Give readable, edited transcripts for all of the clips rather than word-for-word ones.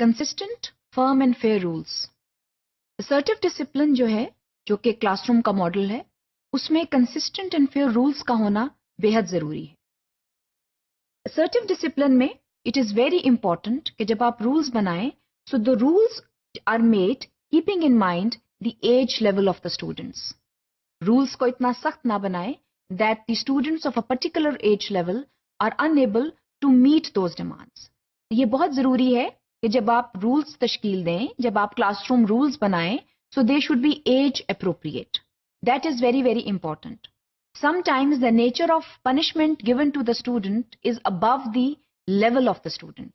Consistent, firm and fair rules. Assertive discipline जो है, जो कि क्लासरूम का मॉडल है, उसमें कंसिस्टेंट एंड फेयर रूल्स का होना बेहद जरूरी है। असर्टिव डिसिप्लिन में इट इज वेरी इंपॉर्टेंट कि जब आप रूल्स बनाएं, so the rules are made keeping in mind the age level of the students. Rules को इतना सख्त ना बनाएं that the students of a particular age level are unable to meet those demands. ये बहुत जरूरी है कि जब आप रूल्स तश्कील दें, जब आप क्लासरूम रूल्स बनाएं, so they should be age appropriate. That is very, very important. Sometimes the nature of punishment given to the student is above the level of the student.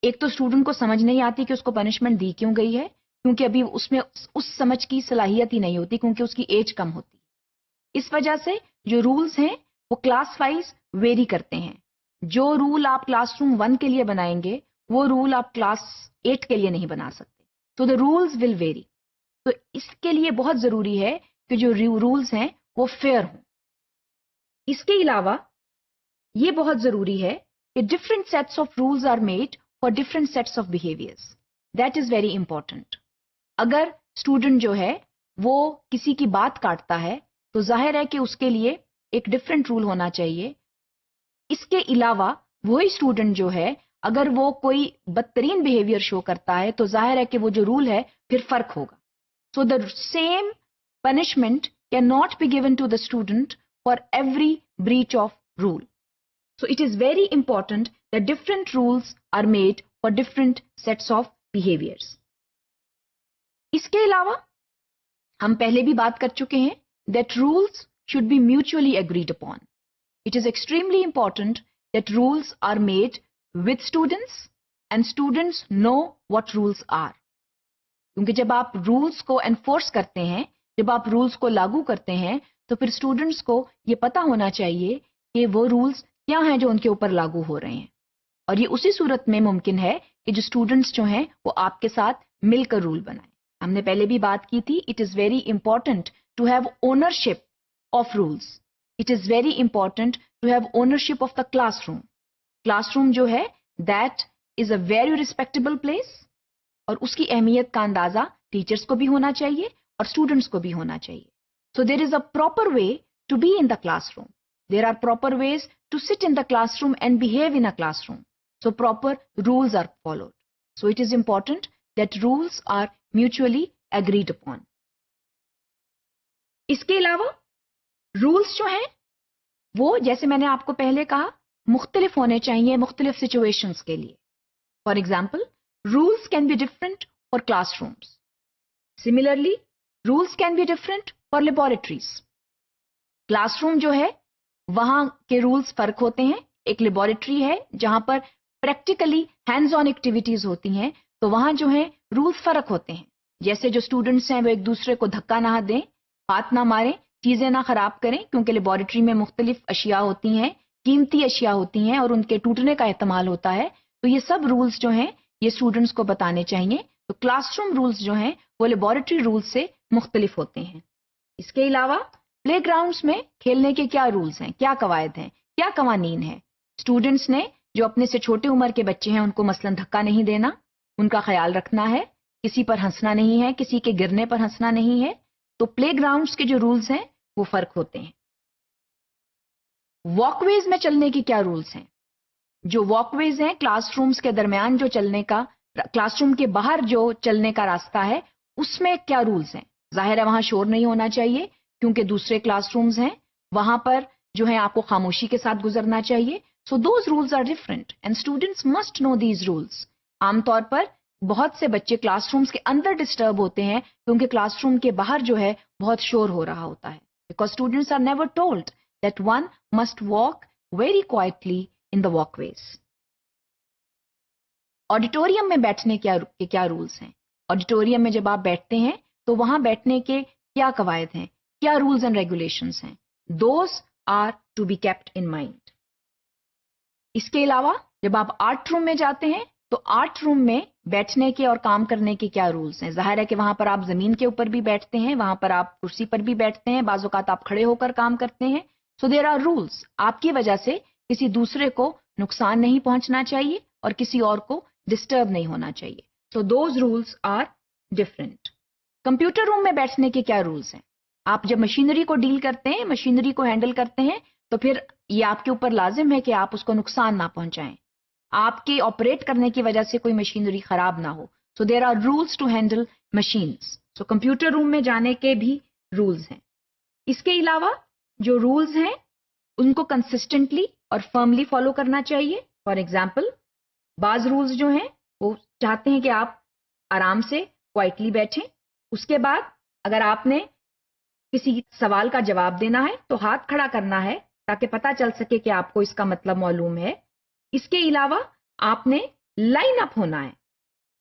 एक तो स्टूडेंट को समझ नहीं आती कि उसको पनिशमेंट दी क्यों गई है, क्योंकि अभी उसमें उस समझ की सलाहियत ही नहीं होती, क्योंकि उसकी एज कम होती है। इस वजह से जो रूल्स हैं वो क्लास वाइज वेरी करते हैं। जो रूल आप क्लासरूम 1 के लिए बनाएंगे, वो रूल आप क्लास 8 के लिए नहीं बना सकते। So the rules will vary. तो इसके लिए बहुत जरूरी है कि जो रूल्स हैं वो फेयर हों। इसके अलावा ये बहुत जरूरी है कि different sets of rules are made for different sets of behaviours. That is very important. अगर स्टूडेंट जो है वो किसी की बात काटता है, तो जाहिर है कि उसके लिए एक डिफरेंट रूल होना चाहिए। इसके अलावा वही स्टूडेंट जो है, अगर वो कोई बदतरीन बिहेवियर शो करता है, तो जाहिर है कि वो जो रूल है फिर फर्क होगा। So the same punishment cannot be given to the student for every breach of rule. So it is very important that different rules are made for different sets of behaviors. इसके अलावा हम पहले भी बात कर चुके हैं that rules should be mutually agreed upon. It is extremely important that rules are made with students and students know what rules are. क्योंकि जब आप रूल्स को एनफोर्स करते हैं, जब आप रूल्स को लागू करते हैं, तो फिर स्टूडेंट्स को ये पता होना चाहिए कि वो रूल्स क्या हैं जो उनके ऊपर लागू हो रहे हैं। और ये उसी सूरत में मुमकिन है कि जो स्टूडेंट्स जो हैं वो आपके साथ मिलकर रूल बनाएं। हमने पहले भी बात की थी, it is very important to have ownership of rules. It is very important to have ownership of the classroom. Classroom जो है that is a very respectable place, और उसकी अहमियत का अंदाजा टीचर्स को भी होना चाहिए और स्टूडेंट्स को भी होना चाहिए। So there is a proper way to be in the classroom. There are proper ways to sit in the classroom and behave in a classroom. So proper rules are followed. So it is important that rules are mutually agreed upon. इसके अलावा rules जो हैं वो, जैसे मैंने आपको पहले कहा, मुख्तलिफ होने चाहिए मुख्तलिफ सिचुएशंस के लिए। For example, rules can be different for classrooms. Similarly, rules can be different for laboratories. Classroom जो है वहां के रूल्स फर्क होते हैं। एक लेबोरेटरी है जहां पर प्रैक्टिकली हैंड्स ऑन एक्टिविटीज होती हैं, तो वहां जो है रूल्स फर्क होते हैं। जैसे जो स्टूडेंट्स हैं वो एक दूसरे को धक्का ना दें, हाथ ना मारें, चीजें ना खराब करें, क्योंकि लेबोरेटरी में मुख्तलिफ अशिया होती हैं, कीमती अशिया होती हैं और उनके टूटने का एहतमाल होता है। तो ये सब रूल्स जो हैं ये स्टूडेंट्स को बताने चाहिए। तो क्लासरूम रूल्स जो हैं वो लेबोरेटरी रूल्स से मुख्तलिफ होते हैं। इसके अलावा प्लेग्राउंड्स में खेलने के क्या रूल्स हैं, क्या कवायद हैं, क्या कवानीन है। स्टूडेंट्स ने जो अपने से छोटे उम्र के बच्चे हैं उनको मसलन धक्का नहीं देना, उनका ख्याल रखना है, किसी पर हंसना नहीं है, किसी के गिरने पर हंसना नहीं है। तो प्लेग्राउंड्स के जो रूल्स हैं वो फर्क होते हैं। वॉकवेज में चलने के क्या रूल्स हैं। जो वॉकवेज हैं क्लासरूम्स के दरमियान जो चलने का, क्लासरूम के बाहर जो चलने का रास्ता है, उसमें क्या रूल्स हैं। जाहिर है वहां शोर नहीं होना चाहिए क्योंकि दूसरे क्लासरूम्स हैं, वहां पर जो है आपको खामोशी के साथ गुजरना चाहिए। So those rules are different and students must know these rules. आमतौर पर बहुत से बच्चे क्लासरूम्स के अंदर डिस्टर्ब होते हैं क्योंकि क्लासरूम के बाहर जो है बहुत शोर हो रहा होता है, because students are never told that one must walk very quietly in the walkways. Auditorium में बैठने के क्या रूल्स हैं। ऑडिटोरियम में जब आप बैठते हैं तो वहां बैठने के क्या कवायद हैं, क्या रूल्स एंड रेगुलेशंस हैं। Those are to be kept in mind. इसके अलावा जब आप आर्ट रूम में जाते हैं तो आर्ट रूम में बैठने के और काम करने के क्या रूल्स हैं। जाहिर है कि वहां पर आप जमीन के ऊपर भी बैठते हैं, वहां पर आप कुर्सी पर भी बैठते हैं, बाज़ औक़ात आप खड़े होकर काम करते हैं। So there are rules. आपकी वजह से किसी दूसरे को नुकसान नहीं पहुंचना चाहिए और किसी और को डिस्टर्ब नहीं होना चाहिए। So those rules are different. Computer room میں بیٹھنے کے کیا رولز ہیں؟ آپ جب مشینری کو ڈیل کرتے ہیں، مشینری کو ہینڈل کرتے ہیں، تو پھر یہ آپ کے اوپر لازم ہے کہ آپ اس کو نقصان نہ پہنچائیں، آپ کی آپریٹ کرنے کی وجہ سے کوئی مشینری خراب نہ ہو. So there are rules to handle machines. So computer room میں جانے کے بھی رولز ہیں. اس کے علاوہ جو رولز ہیں ان کو کنسسٹنٹلی اور فرملی فالو کرنا چاہیے. فار ایگزامپل، بعض رولز جو ہیں وہ چاہتے ہیں کہ آپ آرام سے کوائٹلی بیٹھیں. اس کے بعد اگر آپ نے کسی سوال کا جواب دینا ہے تو ہاتھ کھڑا کرنا ہے تاکہ پتہ چل سکے کہ آپ کو اس کا مطلب معلوم ہے. اس کے علاوہ آپ نے لائن اپ ہونا ہے.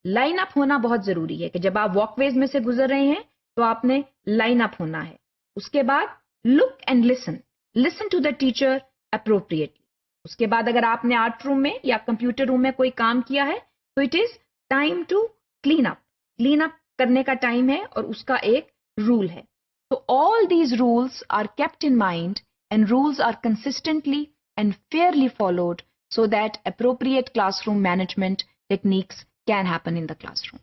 لائن اپ ہونا بہت ضروری ہے کہ جب آپ واک ویز میں سے گزر رہے ہیں تو آپ نے لائن اپ ہونا ہے. اس کے بعد look and listen to the teacher appropriately. اس کے بعد اگر آپ نے آرٹ روم میں یا کمپیوٹر روم میں کوئی کام کیا ہے تو it is time to clean up. Clean up کرنے کا ٹائم ہے اور اس کا ایک رول ہے. So all these rules are kept in mind and rules are consistently and fairly followed so that appropriate classroom management techniques can happen in the classroom.